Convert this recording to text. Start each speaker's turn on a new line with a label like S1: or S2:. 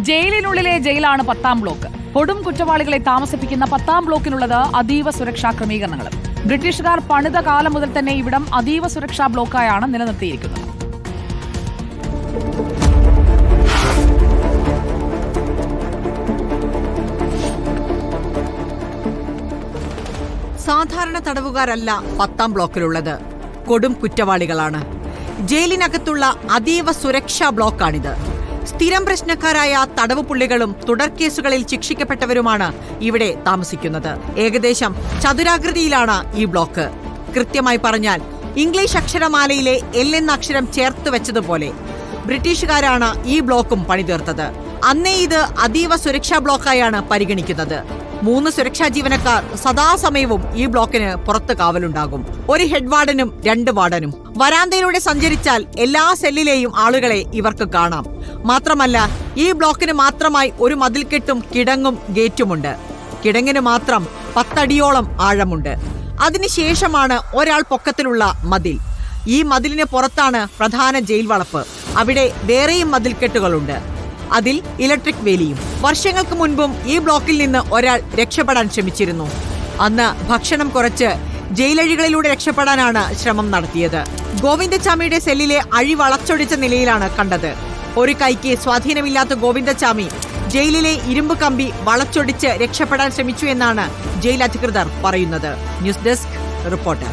S1: ജയിലിനുള്ളിലെ ജയിലാണ് 10-ാം block. കൊടും കുറ്റവാളികളെ താമസിപ്പിക്കുന്ന 10-ാം ബ്ലോക്കിനുള്ളത് അതീവ സുരക്ഷാ ക്രമീകരണങ്ങളും. ബ്രിട്ടീഷുകാർ പണിത കാലം മുതൽ തന്നെ ഇവിടം അതീവ സുരക്ഷാ ബ്ലോക്കായാണ് നിലനിർത്തിയിരിക്കുന്നത്.
S2: സാധാരണ തടവുകാരല്ല 10-ാം ബ്ലോക്കിലുള്ളത്, കൊടും കുറ്റവാളികളാണ്. ജയിലിനകത്തുള്ള അതീവ സുരക്ഷാ ബ്ലോക്കാണിത്. സ്ഥിരം പ്രശ്നക്കാരായ തടവ് പുള്ളികളും തുടർക്കേസുകളിൽ ശിക്ഷിക്കപ്പെട്ടവരുമാണ് ഇവിടെ താമസിക്കുന്നത്. ഏകദേശം ചതുരാകൃതിയിലാണ് ഈ ബ്ലോക്ക്. കൃത്യമായി പറഞ്ഞാൽ ഇംഗ്ലീഷ് അക്ഷരമാലയിലെ എൽ എന്ന അക്ഷരം ചേർത്ത് വെച്ചതുപോലെ ബ്രിട്ടീഷുകാരാണ് ഈ ബ്ലോക്കും പണിതീർത്തത്. അന്നേ ഇത് അതീവ സുരക്ഷാ ബ്ലോക്കായാണ് പരിഗണിക്കുന്നത്. 3 സുരക്ഷാ ജീവനക്കാർ സദാസമയവും ഈ ബ്ലോക്കിന് പുറത്ത് കാവലുണ്ടാകും. ഒരു ഹെഡ് വാർഡനും 2 വാർഡനും. വരാന്തയിലൂടെ സഞ്ചരിച്ചാൽ എല്ലാ സെല്ലിലെയും ആളുകളെ ഇവർക്ക് കാണാം. മാത്രമല്ല, ഈ ബ്ലോക്കിന് മാത്രമായി ഒരു മതിൽക്കെട്ടും കിടങ്ങും ഗേറ്റുമുണ്ട്. കിടങ്ങിന് മാത്രം 10 അടിയോളം ആഴമുണ്ട്. അതിനുശേഷമാണ് ഒരാൾ പൊക്കത്തിലുള്ള മതിൽ. ഈ മതിലിന് പുറത്താണ് പ്രധാന ജയിൽ വളപ്പ്. അവിടെ വേറെയും മതിൽക്കെട്ടുകളുണ്ട്. അതിൽ ഇലക്ട്രിക് വേലിയും. വർഷങ്ങൾക്ക് മുൻപും ഈ ബ്ലോക്കിൽ നിന്ന് ഒരാൾ രക്ഷപ്പെടാൻ ശ്രമിച്ചിരുന്നു. അന്ന് ഭക്ഷണം കുറച്ച് ജയിലഴികളിലൂടെ രക്ഷപ്പെടാനാണ് ശ്രമം നടത്തിയത്. ഗോവിന്ദച്ചാമിയുടെ സെല്ലിലെ അഴി വളച്ചൊടിച്ച നിലയിലാണ് കണ്ടത്. ഒരു കൈക്ക് സ്വാധീനമില്ലാത്ത ഗോവിന്ദച്ചാമി ജയിലിലെ ഇരുമ്പ് കമ്പി വളച്ചൊടിച്ച് രക്ഷപ്പെടാൻ ശ്രമിച്ചു എന്നാണ് ജയിൽ അധികൃതർ പറയുന്നത്. News desk reporter.